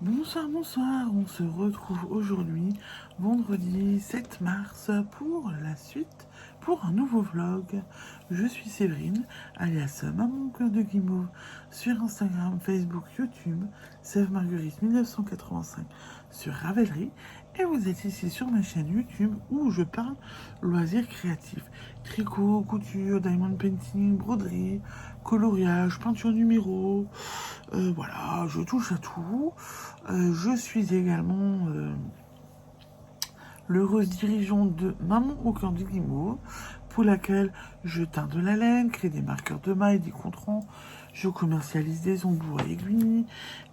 Bonsoir, bonsoir, on se retrouve aujourd'hui, vendredi 7 mars, pour la suite, pour un nouveau vlog. Je suis Séverine, alias Maman Cœur de Guimauve, sur Instagram, Facebook, YouTube, Sève Marguerite 1985 sur Ravelry, et vous êtes ici sur ma chaîne YouTube où je parle loisirs créatifs, tricot, couture, diamond painting, broderie, coloriage, peinture numéro, voilà, je touche à tout. Je suis également l'heureuse dirigeante de Maman au cœur du Guimauve, pour laquelle je teins de la laine, crée des marqueurs de mailles, des contrants, je commercialise des embouts à aiguilles,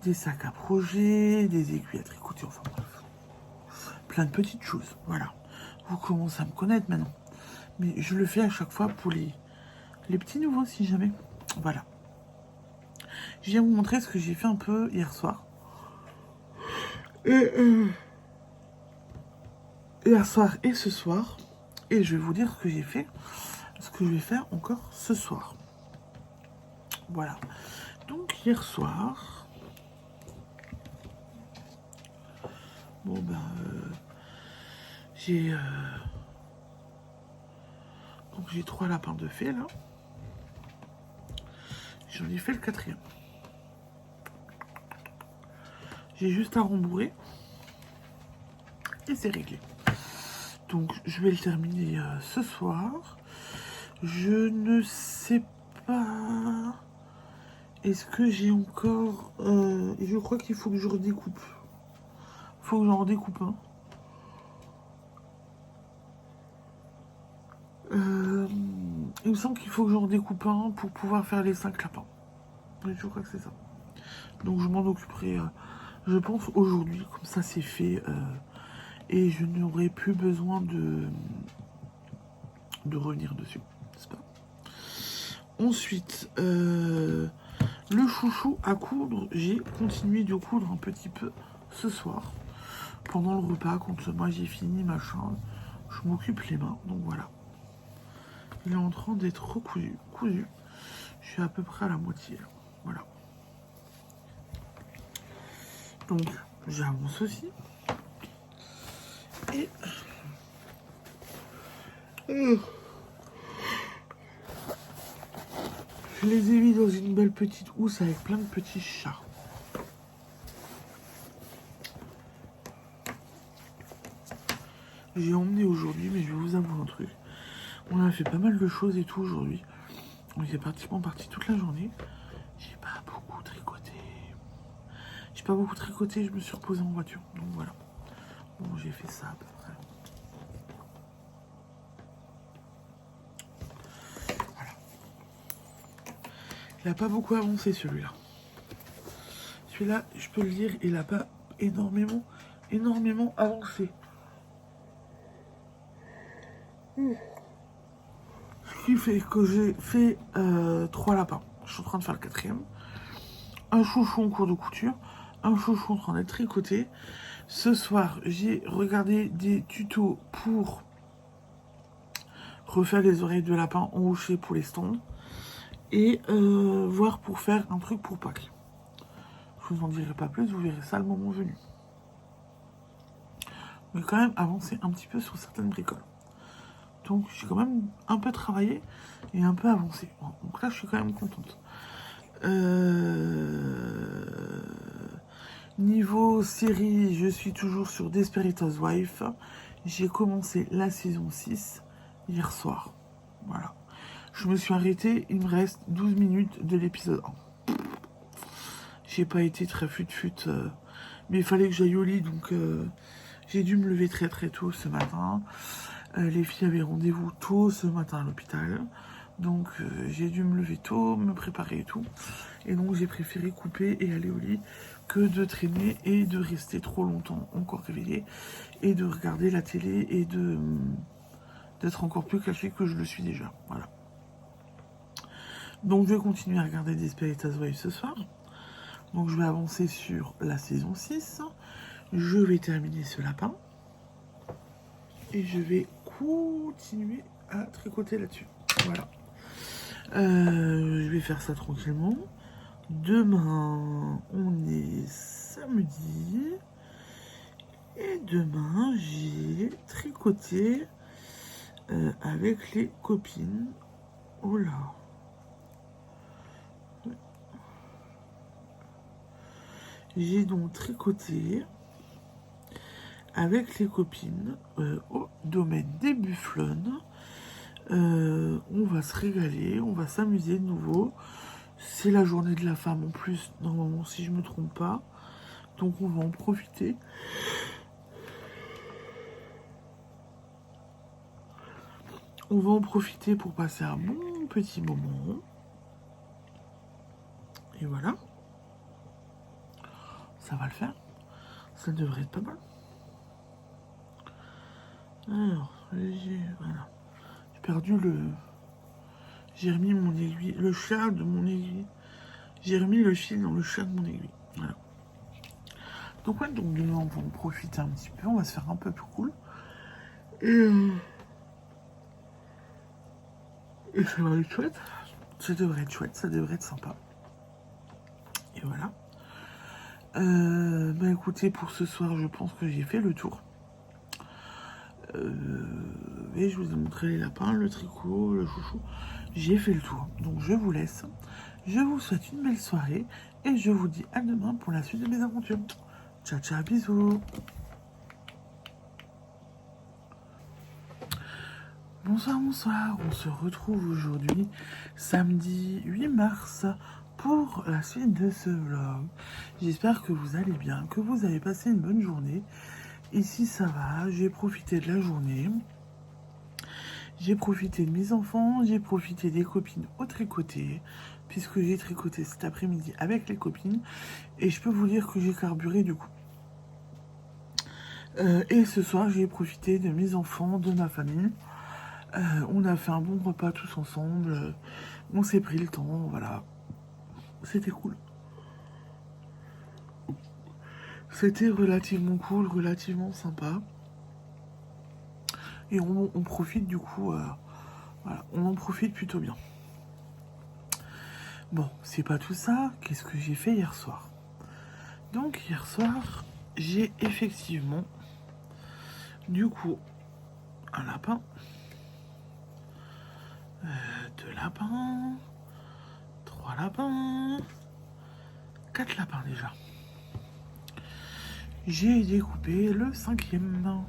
des sacs à projet, des aiguilles à tricoter, enfin bref, plein de petites choses, voilà. Vous commencez à me connaître maintenant, mais je le fais à chaque fois pour les petits nouveaux si jamais, voilà. Je viens vous montrer ce que j'ai fait un peu hier soir. Hier soir et ce soir, et je vais vous dire ce que j'ai fait, ce que je vais faire encore ce soir. Voilà. Donc hier soir, bon ben, j'ai donc j'ai 3 lapins de fée là. J'en ai fait le 4e. J'ai juste à rembourrer et c'est réglé. Donc je vais le terminer ce soir. Je ne sais pas. Est-ce que j'ai encore... je crois qu'il faut que je redécoupe. Il faut que j'en redécoupe un. Il me semble qu'il faut que j'en redécoupe un pour pouvoir faire les 5 lapins. Mais je crois que c'est ça. Donc je m'en occuperai, je pense, aujourd'hui. Comme ça, c'est fait. Et je n'aurai plus besoin de revenir dessus. N'est-ce pas? Ensuite, le chouchou à coudre. J'ai continué de coudre un petit peu ce soir. Pendant le repas, quand moi j'ai fini, machin, je m'occupe les mains. Donc voilà. Il est en train d'être recousu. Je suis à peu près à la moitié. Voilà. Donc, j'avance aussi. Et... je les ai mis dans une belle petite housse avec plein de petits chats. J'ai emmené aujourd'hui, mais je vais vous avouer un truc. On a fait pas mal de choses et tout aujourd'hui. On est pratiquement parti toute la journée. J'ai pas beaucoup tricoté. Je me suis reposé en voiture. Donc voilà. Bon, j'ai fait ça à peu près. Voilà. Il a pas beaucoup avancé celui-là. Celui-là, je peux le dire, il a pas énormément avancé. Ce qui fait que j'ai fait 3 lapins. Je suis en train de faire le 4e. Un chouchou en cours de couture. Un chouchou en train d'être tricoté. Ce soir, j'ai regardé des tutos pour refaire les oreilles de lapin enhochées pour les stands. Et voir pour faire un truc pour Pâques. Je vous en dirai pas plus, vous verrez ça le moment venu. Mais quand même avancer un petit peu sur certaines bricoles. Donc j'ai quand même un peu travaillé et un peu avancé. Donc là je suis quand même contente. Niveau série, je suis toujours sur Desperate Housewives. J'ai commencé la saison 6 hier soir. Voilà. Je me suis arrêtée, il me reste 12 minutes de l'épisode 1. J'ai pas été très fut-fut, mais il fallait que j'aille au lit, donc j'ai dû me lever très très tôt ce matin. Les filles avaient rendez-vous tôt ce matin à l'hôpital. Donc j'ai dû me lever tôt, me préparer et tout. Et donc j'ai préféré couper et aller au lit que de traîner et de rester trop longtemps encore réveillée et de regarder la télé et d'être encore plus caché que je le suis déjà. Voilà. Donc je vais continuer à regarder Desperate Housewives ce soir. Donc je vais avancer sur la saison 6. Je vais terminer ce lapin. Et je vais continuer à tricoter là-dessus. Voilà. Je vais faire ça tranquillement. Demain, on est samedi. Et demain, j'ai tricoté avec les copines. Oh là. J'ai donc tricoté avec les copines au domaine des Bufflonnes. On va se régaler, on va s'amuser de nouveau. C'est la journée de la femme en plus, normalement, si je me trompe pas. Donc on va en profiter. On va en profiter pour passer un bon petit moment. Et voilà. Ça va le faire. Ça devrait être pas mal. Alors, voilà. J'ai perdu le... J'ai remis mon aiguille, le chat de mon aiguille. J'ai remis le fil dans le chat de mon aiguille. Voilà. Donc ouais, donc demain on va en profiter un petit peu. On va se faire un peu plus cool. Et ça va être chouette. Ça devrait être chouette, ça devrait être sympa. Et voilà. Bah écoutez, pour ce soir, je pense que j'ai fait le tour. Et je vous ai montré les lapins, le tricot, le chouchou. J'ai fait le tour. Donc je vous laisse. Je vous souhaite une belle soirée. Et je vous dis à demain pour la suite de mes aventures. Ciao, ciao, bisous. Bonsoir, bonsoir. On se retrouve aujourd'hui, samedi 8 mars, pour la suite de ce vlog. J'espère que vous allez bien, que vous avez passé une bonne journée. Ici, ça va. J'ai profité de la journée. J'ai profité de mes enfants. J'ai profité des copines au tricoté, puisque j'ai tricoté cet après-midi avec les copines. Et je peux vous dire que j'ai carburé du coup. Et ce soir, j'ai profité de mes enfants, de ma famille. On a fait un bon repas tous ensemble. On s'est pris le temps, voilà. C'était cool. C'était relativement cool, relativement sympa. Et on profite du coup, voilà, on en profite plutôt bien. Bon, c'est pas tout ça. Qu'est-ce que j'ai fait hier soir? Donc hier soir, j'ai effectivement, du coup, un lapin, deux lapins, trois lapins, quatre lapins déjà. J'ai découpé le cinquième.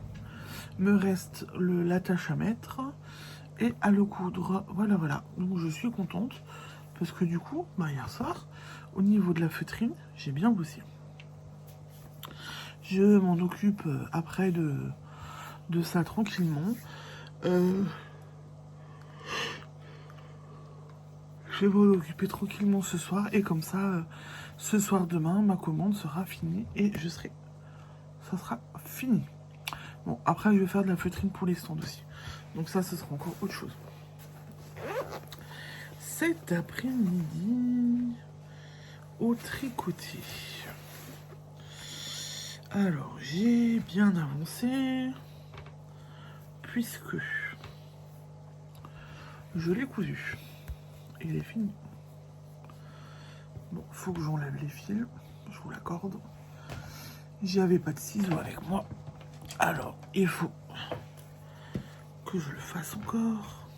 Me reste l'attache à mettre et à le coudre. Voilà, voilà. Donc je suis contente parce que du coup, bah, hier soir, au niveau de la feutrine, j'ai bien bossé. Je m'en occupe après de ça tranquillement. Je vais m'en occuper tranquillement ce soir et comme ça, ce soir demain, ma commande sera finie et ça sera fini. Bon, après, je vais faire de la feutrine pour les stands aussi. Donc ça, ce sera encore autre chose. Cet après-midi, au tricoté. Alors, j'ai bien avancé, puisque je l'ai cousu. Il est fini. Bon, faut que j'enlève les fils, je vous l'accorde. J'avais pas de ciseaux avec moi. Alors, il faut que je le fasse encore.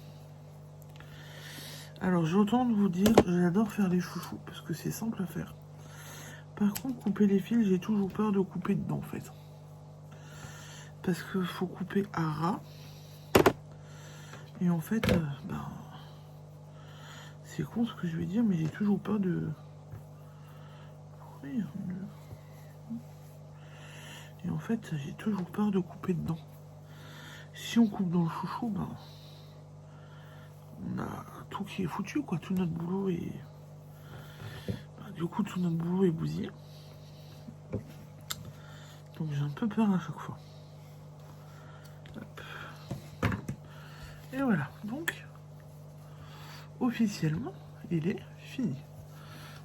Alors, j'ai autant de vous dire, j'adore faire les chouchous, parce que c'est simple à faire. Par contre, couper les fils, j'ai toujours peur de couper dedans, en fait. Parce qu'il faut couper à ras. Et en fait, ben, c'est con ce que je vais dire, mais j'ai toujours peur de... Oui, et en fait, j'ai toujours peur de couper dedans. Si on coupe dans le chouchou, ben, on a tout qui est foutu, quoi. Tout notre boulot est... Ben, du coup, tout notre boulot est bousillé. Donc j'ai un peu peur à chaque fois. Hop. Et voilà, donc, officiellement, il est fini.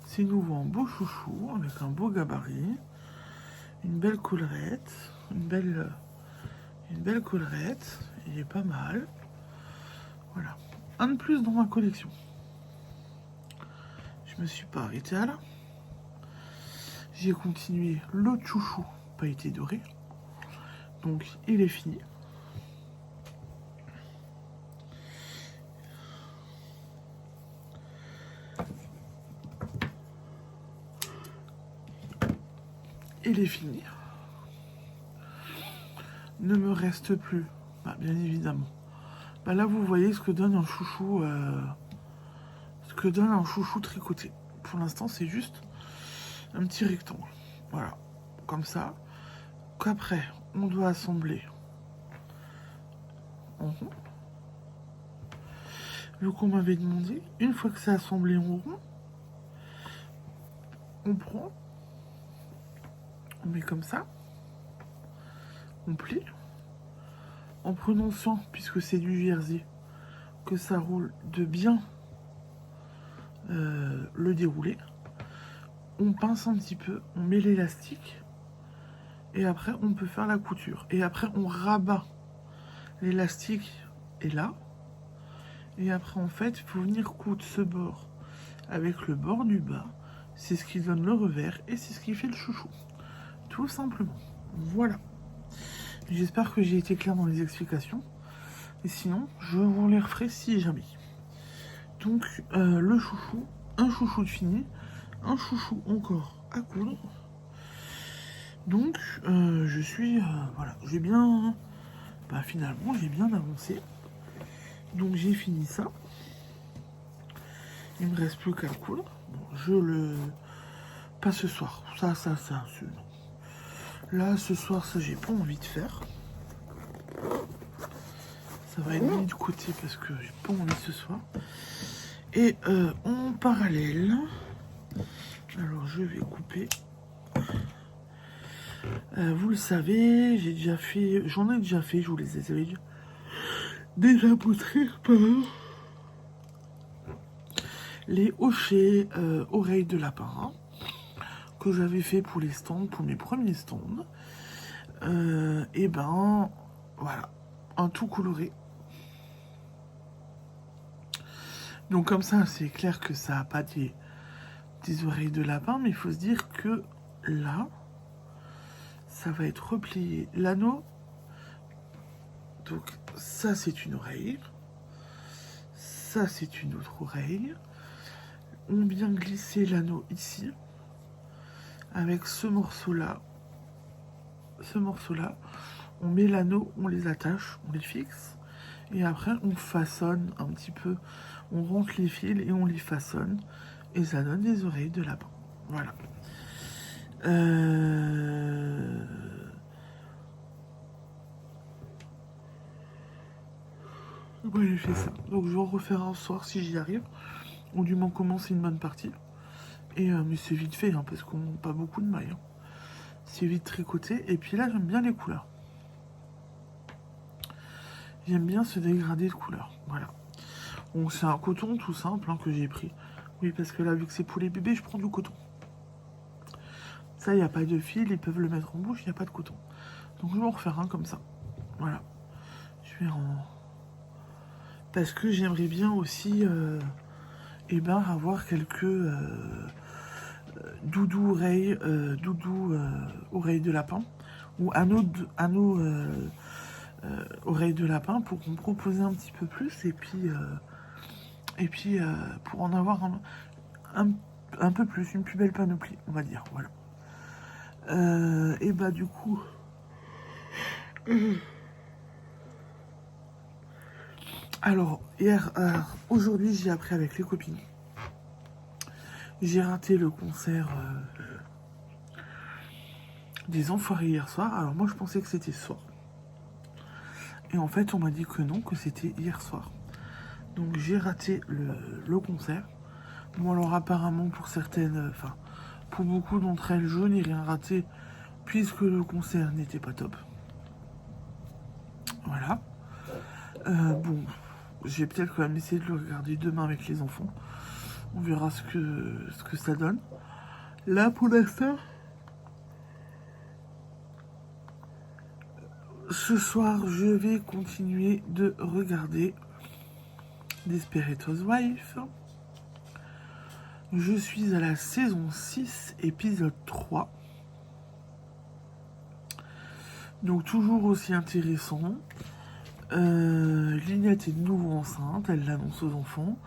C'est nouveau en beau chouchou, avec un beau gabarit, une belle collerette, une belle collerette, il est pas mal. Voilà, un de plus dans ma collection. Je me suis pas arrêtée à là. J'ai continué l'autre chouchou pailleté doré. Donc, il est fini. Il est fini. Ne me reste plus, bien évidemment. Là, vous voyez ce que donne un chouchou, tricoté. Pour l'instant, c'est juste un petit rectangle. Voilà, comme ça. Qu'après, on doit assembler en rond. Vu qu'on m'avait demandé, une fois que c'est assemblé en rond, on prend, on met comme ça, on plie, en prenant soin, puisque c'est du jersey, que ça roule de bien le déroulé. On pince un petit peu, on met l'élastique, et après on peut faire la couture. Et après on rabat l'élastique, et là, et après en fait, il faut venir coudre ce bord avec le bord du bas. C'est ce qui donne le revers, et c'est ce qui fait le chouchou. Tout simplement. Voilà. J'espère que j'ai été clair dans les explications. Et sinon, je vous les referai si jamais. Donc, le chouchou, un chouchou de fini, un chouchou encore à coudre. Donc, je suis... voilà, j'ai bien... finalement, j'ai bien avancé. Donc, j'ai fini ça. Il me reste plus qu'à le coudre. Bon, je le... Pas ce soir. Ça, non. Là, ce soir, ça, j'ai pas envie de faire. Ça va être mis de côté parce que j'ai pas envie ce soir. Et en parallèle, alors je vais couper. Vous le savez, j'ai déjà fait, j'en ai déjà fait, je vous les avais déjà montré, pardon. Les hochets oreilles de lapin hein, que j'avais fait pour les stands, pour mes premiers stands. Et voilà, un tout coloré. Donc comme ça, c'est clair que ça n'a pas des oreilles de lapin, mais il faut se dire que là, ça va être replié. L'anneau, donc ça c'est une oreille, ça c'est une autre oreille. On vient glisser l'anneau ici, avec ce morceau-là. On met l'anneau, on les attache, on les fixe. Et après, on façonne un petit peu. On rentre les fils et on les façonne. Et ça donne des oreilles de lapin. Voilà. Moi, j'ai fait ça. Donc, je vais en refaire un soir si j'y arrive. Ou du moins commencer une bonne partie. Et mais c'est vite fait, hein, parce qu'on n'a pas beaucoup de mailles. Hein. C'est vite tricoté. Et puis là, j'aime bien les couleurs. J'aime bien ce dégradé de couleurs. Voilà. Donc c'est un coton tout simple hein, que j'ai pris. Oui, parce que là, vu que c'est pour les bébés, je prends du coton. Ça, il n'y a pas de fil, ils peuvent le mettre en bouche, il n'y a pas de coton. Donc je vais en refaire un comme ça. Voilà. Je vais en... Parce que j'aimerais bien aussi avoir quelques doudou oreilles de lapin. Ou anneaux oreilles de lapin pour me proposer un petit peu plus. Et puis pour en avoir un peu plus, une plus belle panoplie, on va dire. Voilà. Et du coup... Alors, aujourd'hui, j'ai appris avec les copines. J'ai raté le concert des Enfoirés hier soir. Alors moi, je pensais que c'était ce soir. Et en fait, on m'a dit que non, que c'était hier soir. Donc j'ai raté le concert. Bon alors apparemment pour certaines, pour beaucoup d'entre elles, je n'ai rien raté puisque le concert n'était pas top. Voilà. Bon, j'ai peut-être quand même essayé de le regarder demain avec les enfants. On verra ce que ça donne. Là pour l'instant, ce soir je vais continuer de regarder Desperate Housewives. Je suis à la saison 6, épisode 3. Donc toujours aussi intéressant. Lignette est de nouveau enceinte, elle l'annonce aux enfants,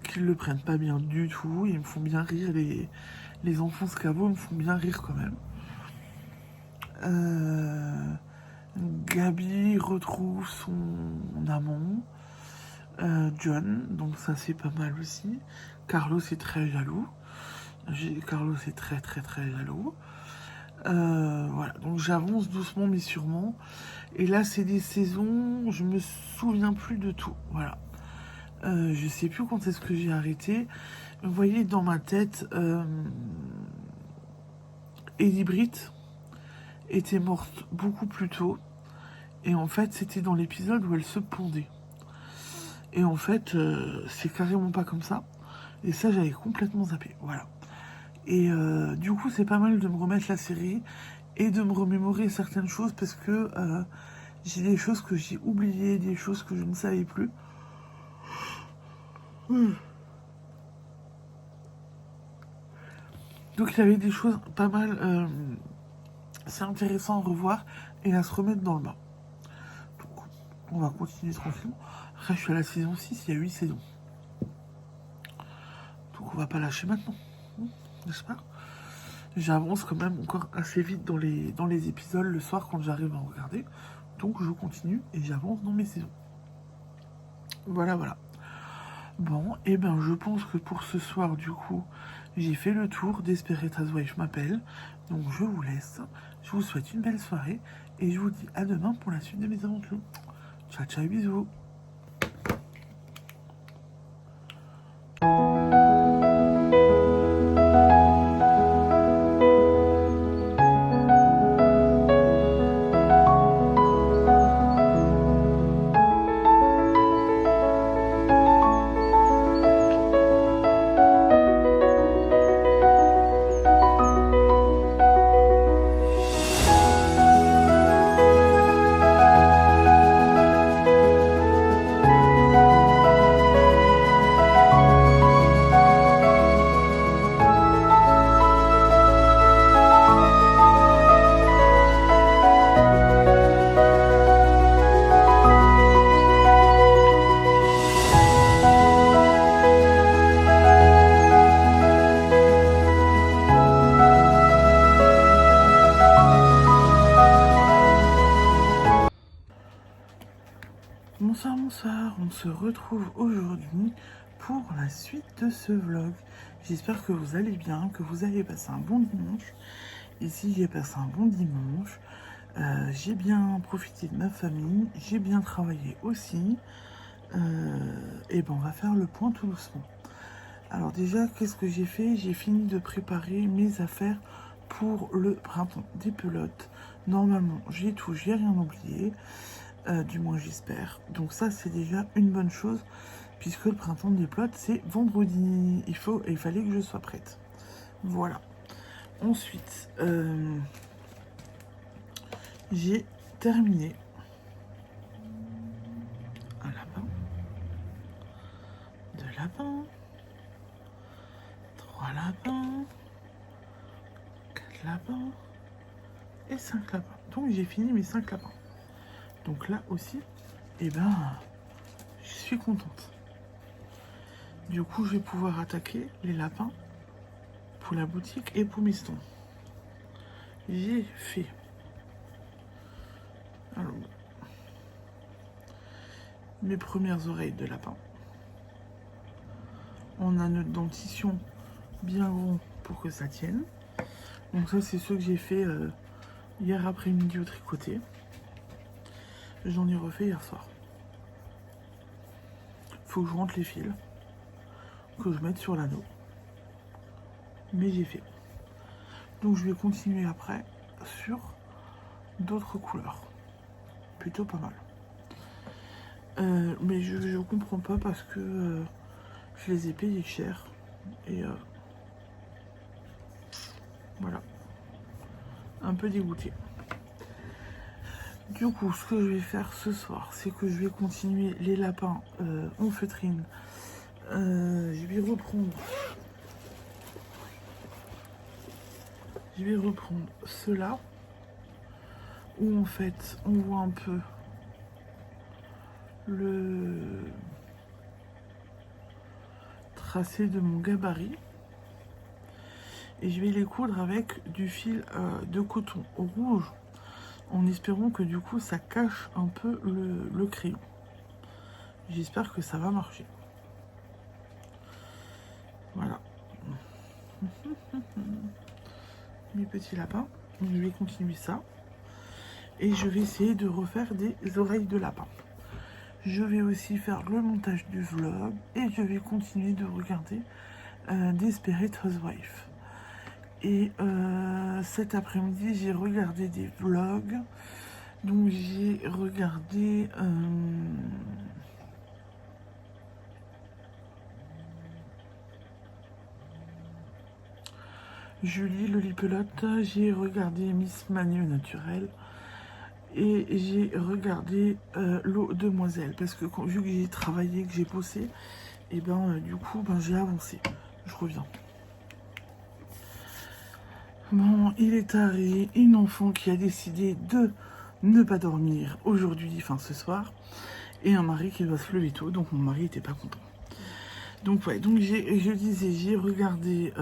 qu'ils le prennent pas bien du tout. Ils me font bien rire, les enfants Scavo me font bien rire quand même. Gabi retrouve son amant, John, donc ça c'est pas mal aussi. Carlos est très jaloux. Carlos est très très très jaloux. Voilà, donc j'avance doucement mais sûrement. Et là c'est des saisons, je me souviens plus de tout. Voilà. Je sais plus quand est-ce que j'ai arrêté. Vous voyez dans ma tête, Eddie Britt était morte beaucoup plus tôt. Et en fait c'était dans l'épisode où elle se pondait. Et en fait c'est carrément pas comme ça. Et ça j'avais complètement zappé. Voilà. Et du coup, c'est pas mal de me remettre la série et de me remémorer certaines choses parce que j'ai des choses que j'ai oubliées, des choses que je ne savais plus. Donc il y avait des choses pas mal, c'est intéressant à revoir et à se remettre dans le bain. Donc on va continuer tranquillement. Après, je suis à la saison 6, il y a 8 saisons. Donc on va pas lâcher maintenant, n'est-ce pas? J'avance quand même encore assez vite dans les épisodes le soir quand j'arrive à en regarder. Donc je continue et j'avance dans mes saisons. Voilà, voilà. Bon, et ben je pense que pour ce soir, du coup, j'ai fait le tour d'Esperitas Wife m'appelle. Donc je vous laisse. Je vous souhaite une belle soirée et je vous dis à demain pour la suite de mes aventures. Ciao, ciao, bisous. Bonsoir, bonsoir, on se retrouve aujourd'hui pour la suite de ce vlog. J'espère que vous allez bien, que vous avez passé un bon dimanche. Ici, j'ai passé un bon dimanche. J'ai bien profité de ma famille, j'ai bien travaillé aussi. Et ben, on va faire le point tout doucement. Alors déjà, qu'est-ce que j'ai fait? J'ai fini de préparer mes affaires pour le printemps des pelotes. Normalement, j'ai tout, j'ai rien oublié. Du moins j'espère. Donc ça c'est déjà une bonne chose puisque le printemps des pelotes c'est vendredi. Il fallait que je sois prête. Voilà. Ensuite, j'ai terminé un lapin, 2 lapins, 3 lapins, 4 lapins et 5 lapins. Donc j'ai fini mes 5 lapins. Donc là aussi, eh ben, je suis contente. Du coup, je vais pouvoir attaquer les lapins pour la boutique et pour mes stands. J'ai fait alors, mes premières oreilles de lapin. On a notre dentition bien grand pour que ça tienne. Donc ça, c'est ce que j'ai fait hier après-midi au tricoté. J'en ai refait hier soir. Faut que je rentre les fils, que je mette sur l'anneau. Mais j'ai fait. Donc je vais continuer après sur d'autres couleurs. Plutôt pas mal. Mais je comprends pas parce que je les ai payés cher. Et voilà. Un peu dégoûté. Du coup, ce que je vais faire ce soir, c'est que je vais continuer les lapins en feutrine. Je vais reprendre Je vais reprendre cela, où en fait on voit un peu le tracé de mon gabarit. Et je vais les coudre avec du fil de coton rouge, en espérant que du coup ça cache un peu le crayon. J'espère que ça va marcher. Voilà. Mes petits lapins. Je vais continuer ça. Et je vais essayer de refaire des oreilles de lapin. Je vais aussi faire le montage du vlog. Et je vais continuer de regarder Desperate Housewives. Et cet après-midi, j'ai regardé des vlogs. Donc j'ai regardé... Julie Lolipelote, j'ai regardé Miss Manu Naturel et j'ai regardé L'eau demoiselle parce que vu que j'ai travaillé, que j'ai bossé, et ben du coup j'ai avancé. Je reviens. Bon, il est tard, une enfant qui a décidé de ne pas dormir aujourd'hui, enfin ce soir, et un mari qui doit se lever tôt, donc mon mari était pas content. Donc ouais, donc je disais, j'ai regardé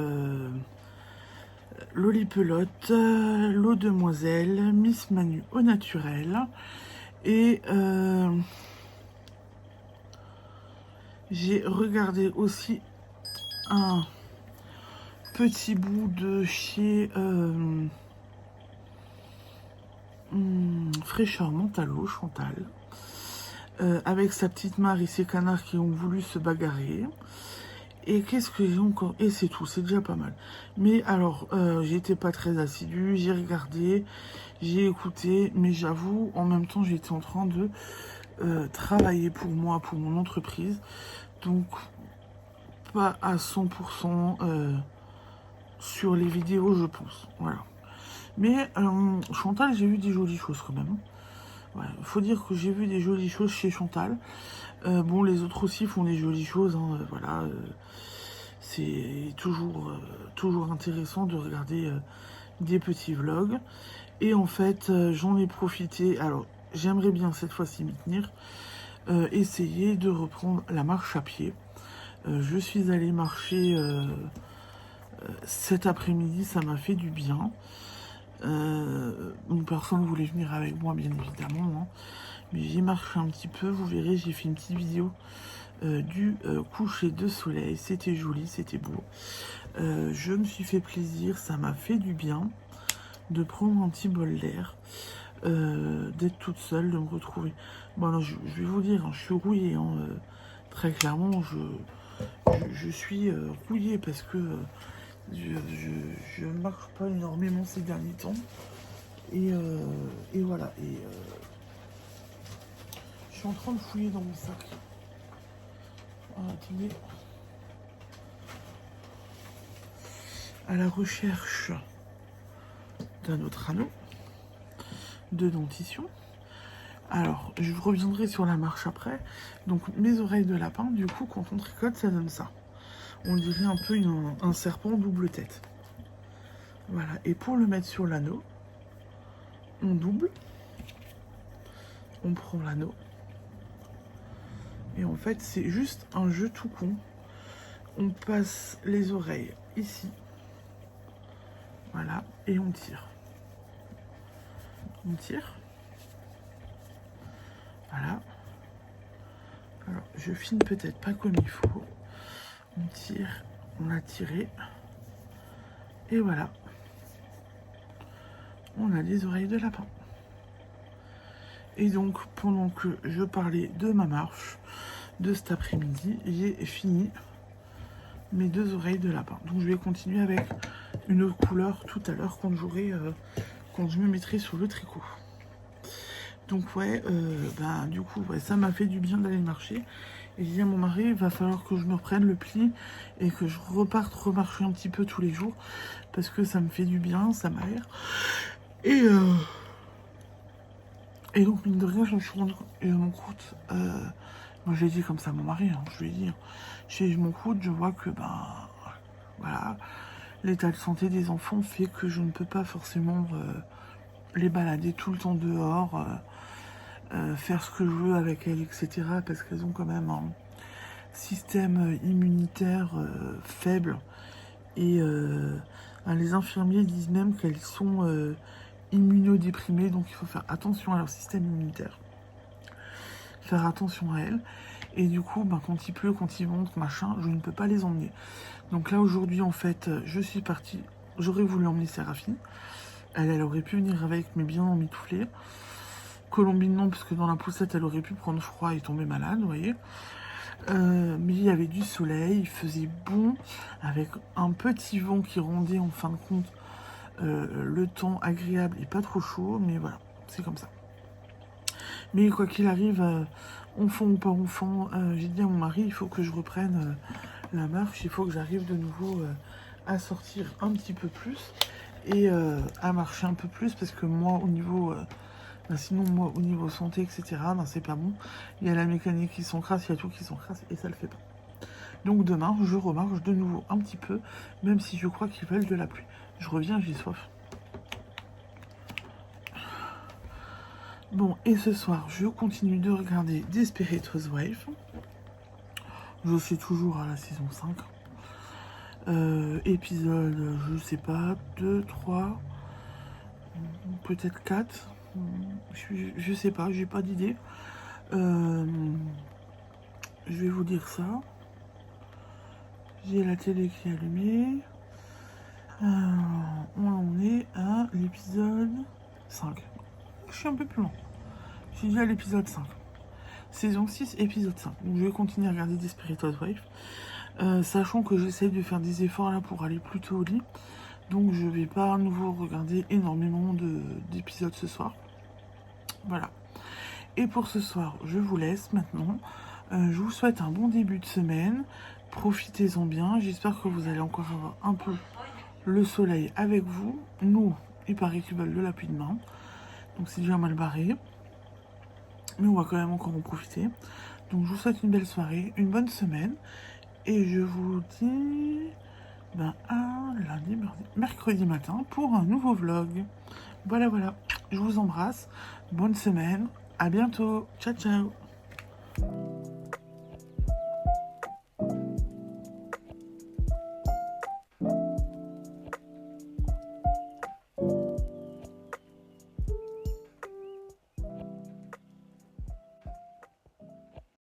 Lolipelote, L'eau demoiselle, Miss Manu au naturel. Et j'ai regardé aussi un petit bout de chez Fraîcheur Mentalo, Chantal. Avec sa petite Marie et ses canards qui ont voulu se bagarrer. Et qu'est-ce que j'ai encore? Et c'est tout, c'est déjà pas mal. Mais alors, j'étais pas très assidue, j'ai regardé, j'ai écouté, mais j'avoue, en même temps, j'étais en train de travailler pour moi, pour mon entreprise. Donc, pas à 100% sur les vidéos, je pense. Voilà. Mais Chantal, j'ai vu des jolies choses quand même. Ouais, faut dire que j'ai vu des jolies choses chez Chantal. Bon, les autres aussi font des jolies choses, hein, voilà. C'est toujours intéressant de regarder des petits vlogs. Et en fait, j'en ai profité. Alors, j'aimerais bien cette fois-ci m'y tenir. Essayer de reprendre la marche à pied. Je suis allée marcher cet après-midi, ça m'a fait du bien. Une personne voulait venir avec moi, bien évidemment. Hein. Mais j'ai marché un petit peu, vous verrez, j'ai fait une petite vidéo du coucher de soleil. C'était joli, c'était beau. Je me suis fait plaisir, ça m'a fait du bien de prendre un petit bol d'air, d'être toute seule, de me retrouver. Bon, alors, je vais vous dire, hein, je suis rouillée. Hein, très clairement, je suis rouillée parce que je ne marche pas énormément ces derniers temps. Et voilà. Et je suis en train de fouiller dans mon sac. Ah, attendez. À la recherche d'un autre anneau de dentition. Alors, je reviendrai sur la marche après. Donc, mes oreilles de lapin, du coup, quand on tricote, ça donne ça. On dirait un peu un serpent double tête. Voilà. Et pour le mettre sur l'anneau, on double. On prend l'anneau. Et en fait, c'est juste un jeu tout con. On passe les oreilles ici. Voilà. Et on tire. On tire. Voilà. Alors, je filme peut-être pas comme il faut. On tire. On a tiré. Et voilà. On a les oreilles de lapin. Et donc, pendant que je parlais de ma marche de cet après-midi, j'ai fini mes deux oreilles de lapin. Donc, je vais continuer avec une autre couleur tout à l'heure quand quand je me mettrai sur le tricot. Donc, ouais, du coup, ouais, ça m'a fait du bien d'aller marcher. Et j'ai dit à mon mari, il va falloir que je me reprenne le pli et que je reparte remarcher un petit peu tous les jours parce que ça me fait du bien, ça m'aère. Et donc, mine de rien, je me suis rendu compte. Et mon croûte, moi je l'ai dit comme ça à mon mari, hein, je lui ai dit, je m'en croûte, je vois que, voilà, l'état de santé des enfants fait que je ne peux pas forcément les balader tout le temps dehors, faire ce que je veux avec elles, etc. Parce qu'elles ont quand même un système immunitaire faible. Et les infirmiers disent même qu'elles sont immunodéprimées, donc il faut faire attention à leur système immunitaire. Faire attention à elles. Et du coup, quand il pleut, quand ils vont, machin, je ne peux pas les emmener. Donc là, aujourd'hui, en fait, je suis partie. J'aurais voulu emmener Séraphine. Elle aurait pu venir avec, mais bien emmitouflée. Colombine, non, parce que dans la poussette, elle aurait pu prendre froid et tomber malade, vous voyez. Mais il y avait du soleil, il faisait bon, avec un petit vent qui rendait, en fin de compte, le temps agréable et pas trop chaud. Mais voilà, c'est comme ça. Mais quoi qu'il arrive, enfant ou pas enfant, j'ai dit à mon mari, il faut que je reprenne la marche, il faut que j'arrive de nouveau à sortir un petit peu plus et à marcher un peu plus, parce que moi, au niveau... sinon, moi, au niveau santé, etc., c'est pas bon. Il y a la mécanique qui s'encrasse, il y a tout qui s'encrasse, et ça le fait pas. Donc demain, je remarche de nouveau un petit peu, même si je crois qu'ils veulent de la pluie. Je reviens, j'ai soif. Bon, et ce soir, je continue de regarder Desperate Housewives. Je suis toujours à la saison 5. Épisode, je sais pas, 2, 3, peut-être 4. Je sais pas, j'ai pas d'idée. Je vais vous dire ça. J'ai la télé qui est allumée. On en est à l'épisode 5. Je suis un peu plus loin. Je suis déjà à l'épisode 5. Saison 6, épisode 5. Donc je vais continuer à regarder Desperate Housewives. Sachant que j'essaye de faire des efforts là pour aller plus tôt au lit. Donc je vais pas à nouveau regarder énormément d'épisodes ce soir. Voilà. Et pour ce soir, je vous laisse maintenant. Je vous souhaite un bon début de semaine. Profitez-en bien. J'espère que vous allez encore avoir un peu le soleil avec vous. Nous, il paraît qu'ils veulent de la pluie demain. Donc c'est déjà mal barré. Mais on va quand même encore en profiter. Donc je vous souhaite une belle soirée, une bonne semaine. Et je vous dis à lundi, mardi, mercredi matin pour un nouveau vlog. Voilà, voilà. Je vous embrasse. Bonne semaine. À bientôt. Ciao, ciao.